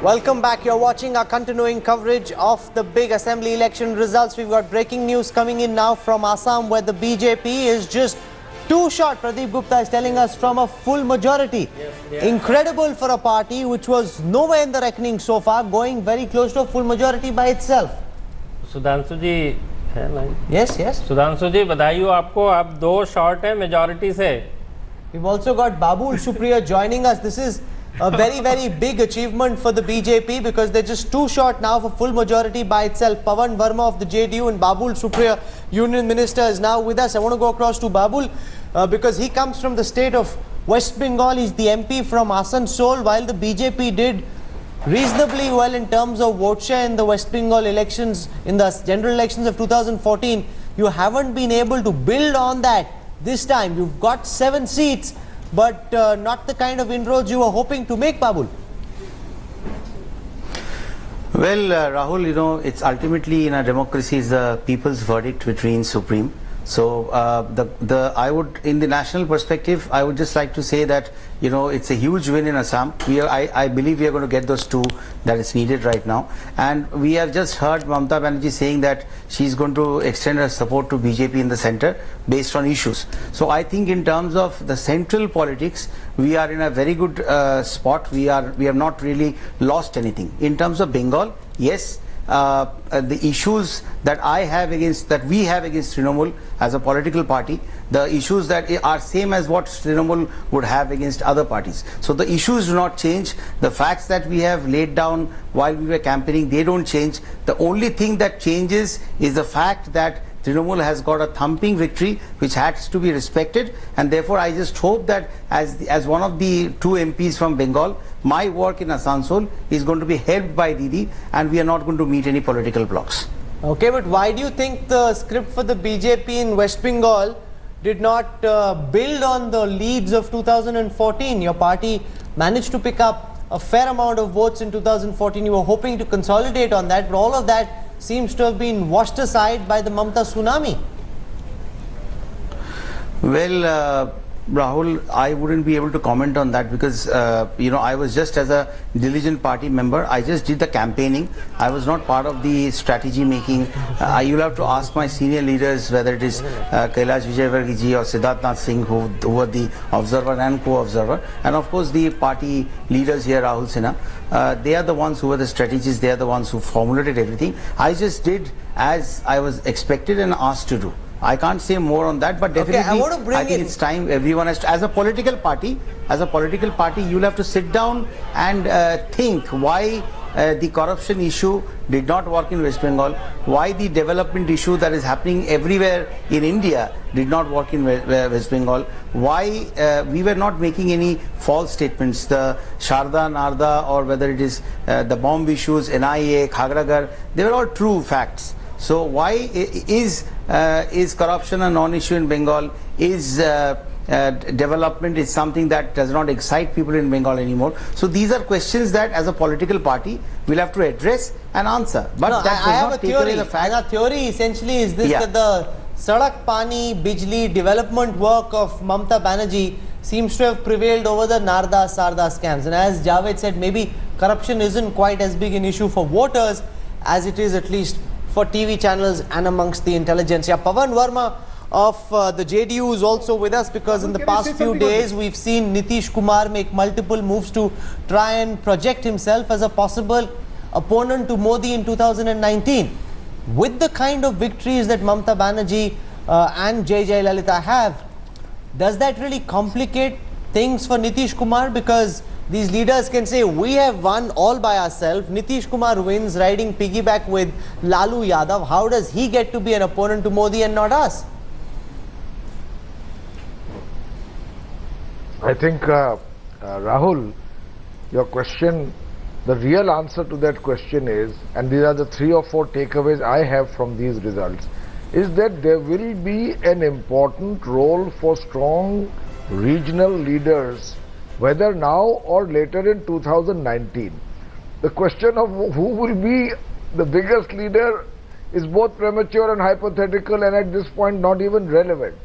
Welcome back. You're watching our continuing coverage of the big assembly election results. We've got breaking news coming in now from Assam, where the BJP is just too short. Pradeep Gupta is telling us from a full majority. Yes. Incredible for a party which was nowhere in the reckoning so far, going very close to a full majority by itself. Sudhanshu जी है line? Yes, yes. Sudhanshu जी बधाई हो आपको, आप 2 short हैं majority से. We've also got Babul Supriya joining us. This is a very, very big achievement for the BJP because they're just too short now for full majority by itself. Pawan Verma of the JDU and Babul Supriya, Union Minister, is now with us. I want to go across to Babul because he comes from the state of West Bengal. He's the MP from Asansol. While the BJP did reasonably well in terms of vote share in the West Bengal elections, in the general elections of 2014, you haven't been able to build on that this time. You've got 7 seats, but not the kind of inroads you were hoping to make, Babul. Well, Rahul, you know, it's ultimately in a democracy is the people's verdict which reigns supreme. So, I would, in the national perspective, I would just like to say that, you know, it's a huge win in Assam. I believe we are going to get those 2 that is needed right now. And we have just heard Mamata Banerjee saying that she's going to extend her support to BJP in the center based on issues. So I think in terms of the central politics, we are in a very good spot. We have not really lost anything. In terms of Bengal, yes, the issues that we have against Trinamool as a political party, the issues that are same as what Trinamool would have against other parties. So the issues do not change. The facts that we have laid down while we were campaigning, they don't change. The only thing that changes is the fact that Trinamool has got a thumping victory which has to be respected, and therefore I just hope that as one of the 2 MPs from Bengal, my work in Asansol is going to be helped by Didi, and we are not going to meet any political blocks. Okay, but why do you think the script for the BJP in West Bengal did not build on the leads of 2014? Your party managed to pick up a fair amount of votes in 2014. You were hoping to consolidate on that, but all of that seems to have been washed aside by the Mamata tsunami. Well, Rahul, I wouldn't be able to comment on that because, you know, I was just as a diligent party member. I just did the campaigning. I was not part of the strategy making. You'll have to ask my senior leaders, whether it is Kailash Vijayvargiya ji or Siddharth Nath Singh, who were the observer and co-observer. And of course, the party leaders here, Rahul Sinha. They are the ones who were the strategists. They are the ones who formulated everything. I just did as I was expected and asked to do. I can't say more on that, but definitely I think it's time everyone has to, as a political party, you'll have to sit down and think why the corruption issue did not work in West Bengal, why the development issue that is happening everywhere in India did not work in West Bengal, why we were not making any false statements, the Sharda, Narda, or whether it is the bomb issues, NIA, Khagragar, they were all true facts. So why is corruption a non-issue in Bengal? Is development is something that does not excite people in Bengal anymore? So these are questions that as a political party we'll have to address and answer. But no, that I have not a theory. The theory essentially is this, that the Sadak, Pani, Bijli development work of Mamata Banerjee seems to have prevailed over the Narda, Sarda scams. And as Javed said, maybe corruption isn't quite as big an issue for voters as it is at least for TV channels and amongst the intelligentsia. Pawan Verma of the JDU is also with us because in the past few days we've seen Nitish Kumar make multiple moves to try and project himself as a possible opponent to Modi in 2019. With the kind of victories that Mamata Banerjee and Jai Lalita have, does that really complicate things for Nitish Kumar? Because these leaders can say, we have won all by ourselves. Nitish Kumar wins riding piggyback with Lalu Yadav. How does he get to be an opponent to Modi and not us? I think, Rahul, your question, the real answer to that question is, and these are the 3 or 4 takeaways I have from these results, is that there will be an important role for strong regional leaders, whether now or later in 2019. The question of who will be the biggest leader is both premature and hypothetical, and at this point not even relevant.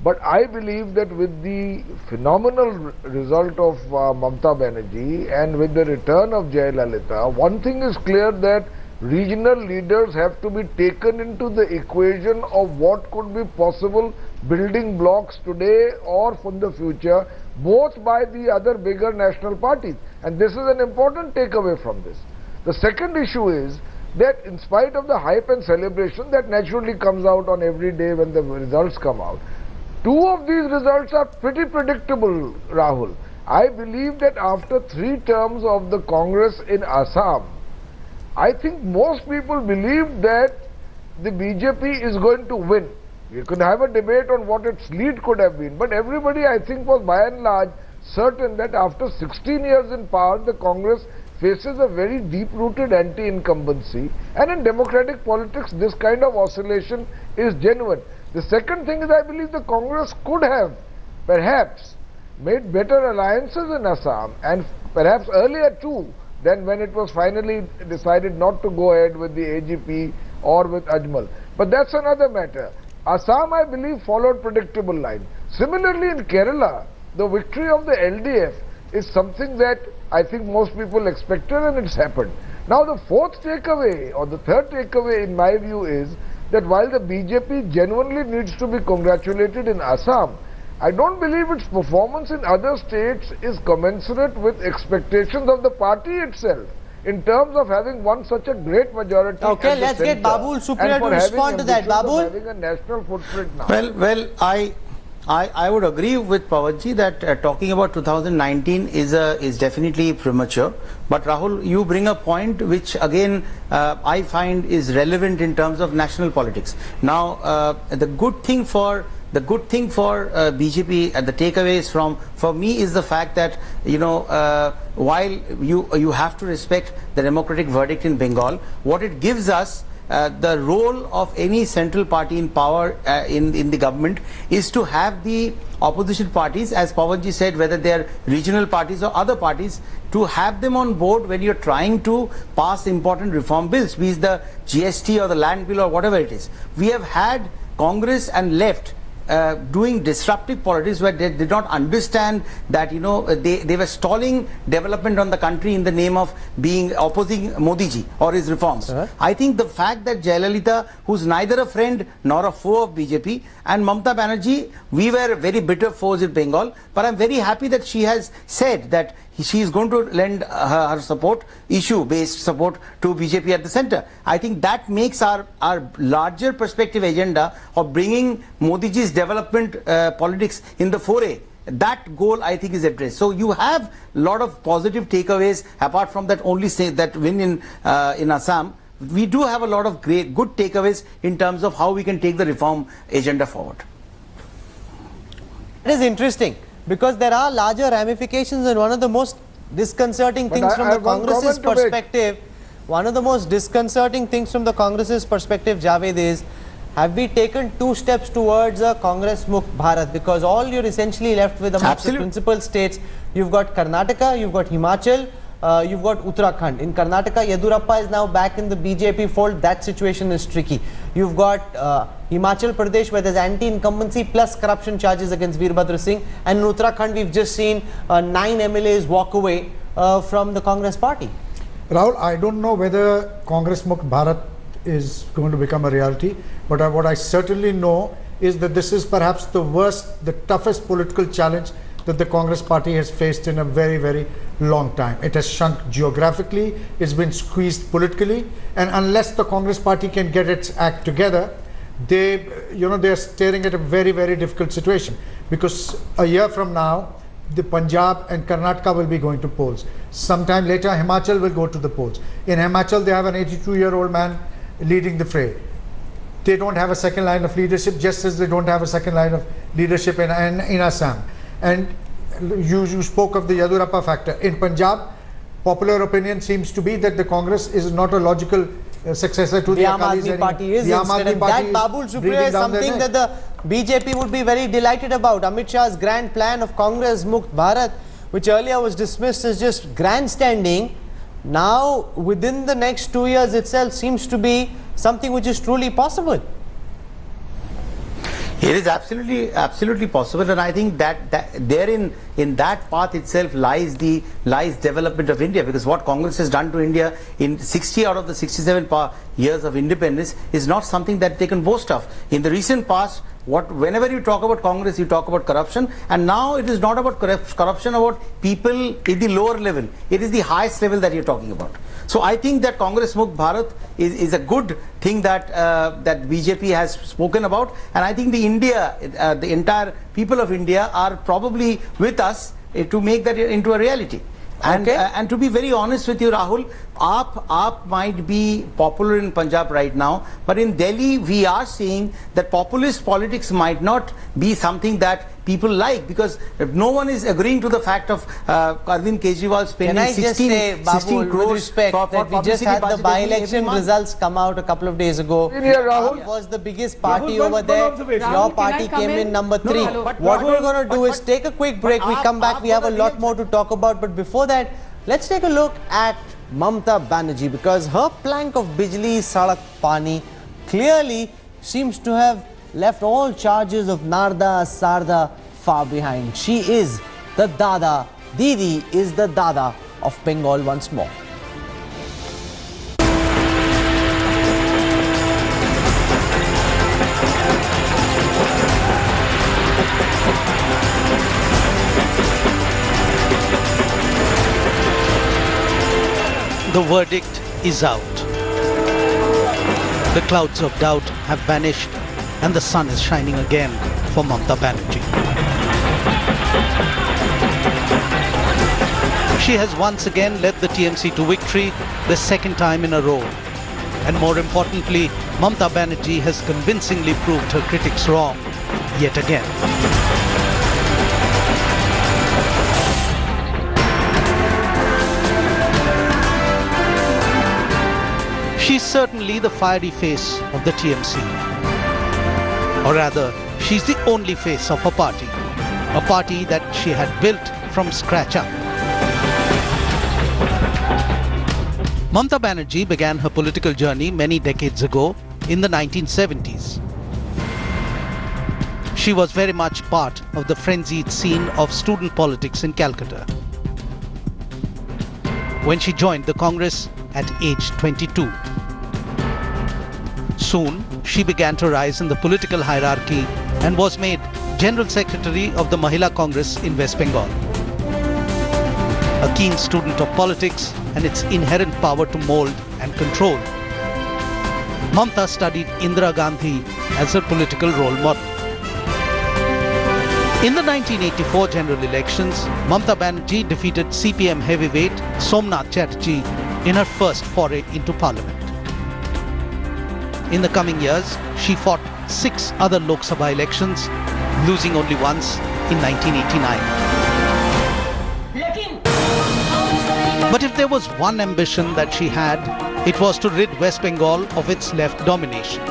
But I believe that with the phenomenal result of Mamta Banerjee and with the return of Jayalalitha, one thing is clear, that regional leaders have to be taken into the equation of what could be possible building blocks today or for the future, both by the other bigger national parties. And this is an important takeaway from this. The second issue is that in spite of the hype and celebration that naturally comes out on every day when the results come out, two of these results are pretty predictable, Rahul. I believe that after 3 terms of the Congress in Assam, I think most people believe that the BJP is going to win. You could have a debate on what its lead could have been, but everybody, I think, was by and large certain that after 16 years in power, the Congress faces a very deep-rooted anti-incumbency, and in democratic politics, this kind of oscillation is genuine. The second thing is, I believe the Congress could have perhaps made better alliances in Assam, and perhaps earlier too than when it was finally decided not to go ahead with the AGP or with Ajmal. But that's another matter. Assam, I believe, followed predictable line. Similarly, in Kerala, the victory of the LDF is something that I think most people expected, and it's happened. Now, the fourth takeaway or the third takeaway in my view is that while the BJP genuinely needs to be congratulated in Assam, I don't believe its performance in other states is commensurate with expectations of the party itself in terms of having won such a great majority. Okay, let's get Babul Supriya to respond to that. Babul? Having a national footprint now. Well, I would agree with Pawanji that talking about 2019 is definitely premature. But Rahul, you bring a point which again I find is relevant in terms of national politics. Now, the good thing for BJP, the takeaways for me is the fact that, you know, while you have to respect the democratic verdict in Bengal, what it gives us, the role of any central party in power in the government is to have the opposition parties, as Pawanji said, whether they are regional parties or other parties, to have them on board when you're trying to pass important reform bills, be it the GST or the land bill or whatever it is. We have had Congress and left doing disruptive politics where they did not understand that, you know, they were stalling development on the country in the name of being opposing Modi ji or his reforms. I think the fact that Jayalalitha, who's neither a friend nor a foe of BJP, and Mamta Banerjee, we were very bitter foes in Bengal, but I'm very happy that she has said that she is going to lend her support, issue-based support to BJP at the center. I think that makes our larger perspective agenda of bringing Modi ji's development politics in the foray. That goal, I think, is addressed. So you have a lot of positive takeaways apart from that only say that win in Assam. We do have a lot of good takeaways in terms of how we can take the reform agenda forward. It is interesting, because there are larger ramifications, and one of the most disconcerting things from the Congress's perspective, Javed, is, have we taken 2 steps towards a Congress Mukt Bharat? Because all you're essentially left with amongst the principal states, you've got Karnataka, you've got Himachal, you've got Uttarakhand. In Karnataka, Yedurappa is now back in the BJP fold. That situation is tricky. You've got Himachal Pradesh, where there's anti-incumbency plus corruption charges against Veerbhadra Singh. And in Uttarakhand, we've just seen 9 MLAs walk away from the Congress party. Rahul, I don't know whether Congress Mukt Bharat is going to become a reality, but what I certainly know is that this is perhaps the worst, the toughest political challenge that the Congress party has faced in a very, very long time. It has shrunk geographically, it's been squeezed politically, and unless the Congress party can get its act together, they are staring at a very, very difficult situation, because a year from now, the Punjab and Karnataka will be going to polls. Sometime later, Himachal will go to the polls. In Himachal, they have an 82-year-old man leading the fray. They don't have a second line of leadership, just as they don't have a second line of leadership in Assam. And you spoke of the Yedurappa factor. In Punjab, popular opinion seems to be that the Congress is not a logical successor to the Aam Aadmi Party is instead. And that, Babul Supriya, is something that the BJP would be very delighted about. Amit Shah's grand plan of Congress Mukt Bharat, which earlier was dismissed as just grandstanding, now within the next 2 years itself seems to be something which is truly possible. It is absolutely possible, and I think that therein, in that path itself, lies development of India. Because what Congress has done to India in 60 out of the 67 years of independence is not something that they can boast of. In the recent past, whenever you talk about Congress, you talk about corruption, and now it is not about corruption about people in the lower level. It is the highest level that you're talking about. So I think that Congress Mukt Bharat is a good thing that BJP has spoken about, and I think the entire people of India are probably with us to make that into a reality. And, Okay. And to be very honest with you, Rahul, AAP might be popular in Punjab right now, but in Delhi we are seeing that populist politics might not be something that people like, because no one is agreeing to the fact of Arvind Kejriwal spending Can I just say, 16 Babu, with crores respect, for that we just publicity had the budget every by-election month. results come out a couple of days ago. Here, Rahul. AAP was the biggest party Rahul, over one there. observation. Your Rahul, party can I come came in in? number No, 3. no, but What Rahul, we're going to do but- is take a quick break. We AAP come back. We have a lot more to talk about. But before that, let's take a look at Mamta Banerjee, because her plank of Bijli Sadak Pani clearly seems to have left all charges of Narda Sarda far behind. She is the Dada. Didi is the Dada of Bengal once more. The verdict is out. The clouds of doubt have vanished and the sun is shining again for Mamta Banerjee. She has once again led the TMC to victory, the second time in a row. And more importantly, Mamta Banerjee has convincingly proved her critics wrong yet again. She's certainly the fiery face of the TMC. Or rather, she's the only face of a party that she had built from scratch up. Mamta Banerjee began her political journey many decades ago in the 1970s. She was very much part of the frenzied scene of student politics in Calcutta. When she joined the Congress at age 22. Soon, she began to rise in the political hierarchy and was made General Secretary of the Mahila Congress in West Bengal. A keen student of politics and its inherent power to mold and control, Mamta studied Indira Gandhi as her political role model. In the 1984 general elections, Mamta Banerjee defeated CPM heavyweight Somnath Chatterjee in her first foray into parliament. In the coming years, she fought 6 other Lok Sabha elections, losing only once in 1989. But if there was one ambition that she had, it was to rid West Bengal of its left domination.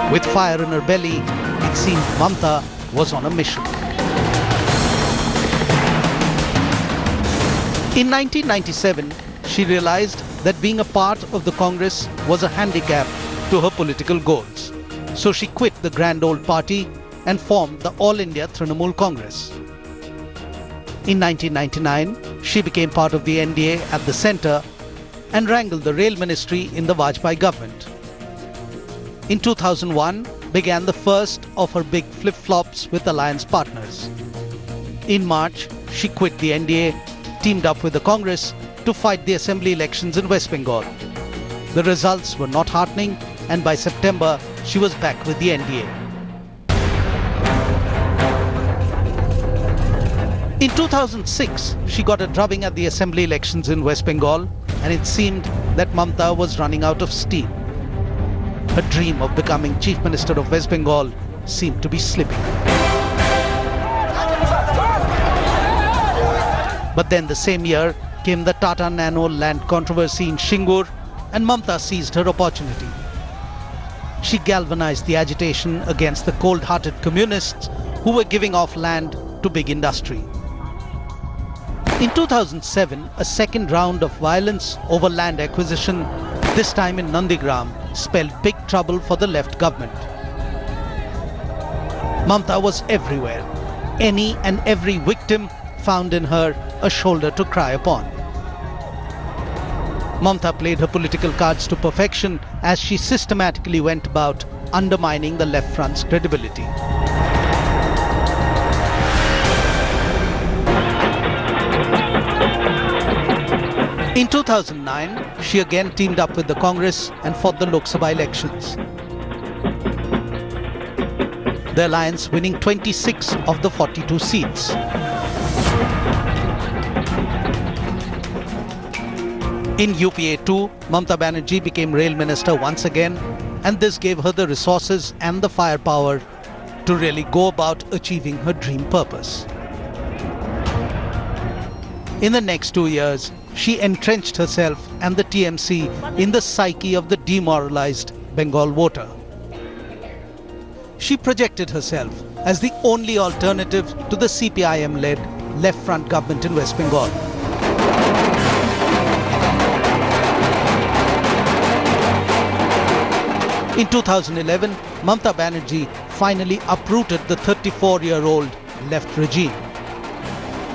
With fire in her belly, it seemed Mamta was on a mission. In 1997, she realized that being a part of the Congress was a handicap to her political goals. So she quit the grand old party and formed the All India Trinamool Congress. In 1999, she became part of the NDA at the centre and wrangled the rail ministry in the Vajpayee government. In 2001, began the first of her big flip-flops with alliance partners. In March, she quit the NDA, teamed up with the Congress to fight the assembly elections in West Bengal. The results were not heartening, and by September, she was back with the NDA. In 2006, she got a drubbing at the assembly elections in West Bengal, and it seemed that Mamta was running out of steam. Her dream of becoming Chief Minister of West Bengal seemed to be slipping. But then the same year came the Tata Nano land controversy in Shingur, and Mamta seized her opportunity. She galvanized the agitation against the cold-hearted communists who were giving off land to big industry. In 2007, a second round of violence over land acquisition, this time in Nandigram, spelled big trouble for the left government. Mamta was everywhere. Any and every victim found in her a shoulder to cry upon. Mamta played her political cards to perfection as she systematically went about undermining the left front's credibility. In 2009, she again teamed up with the Congress and fought the Lok Sabha elections. The alliance winning 26 of the 42 seats. In UPA 2, Mamta Banerjee became Rail Minister once again, and this gave her the resources and the firepower to really go about achieving her dream purpose. In the next 2 years, she entrenched herself and the TMC in the psyche of the demoralized Bengal voter. She projected herself as the only alternative to the CPIM-led left front government in West Bengal. In 2011, Mamta Banerjee finally uprooted the 34-year-old left regime.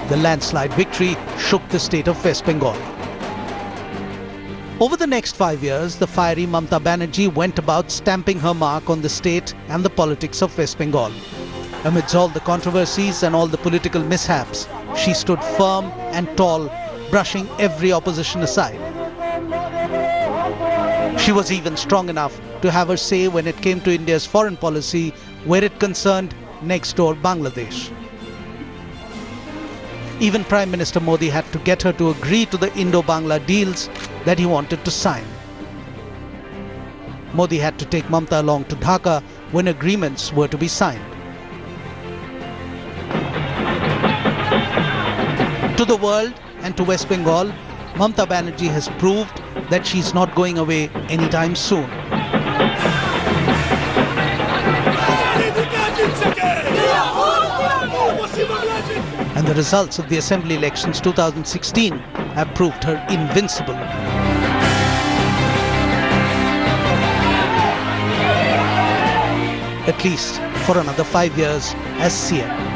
The landslide victory shook the state of West Bengal. Over the next 5 years, the fiery Mamta Banerjee went about stamping her mark on the state and the politics of West Bengal. Amidst all the controversies and all the political mishaps, she stood firm and tall, brushing every opposition aside. She was even strong enough to have her say when it came to India's foreign policy, where it concerned next door Bangladesh. Even Prime Minister Modi had to get her to agree to the Indo-Bangla deals that he wanted to sign. Modi had to take Mamta along to Dhaka when agreements were to be signed. To the world and to West Bengal, Mamta Banerjee has proved that she's not going away anytime soon. And the results of the Assembly elections 2016 have proved her invincible. At least for another 5 years as CM.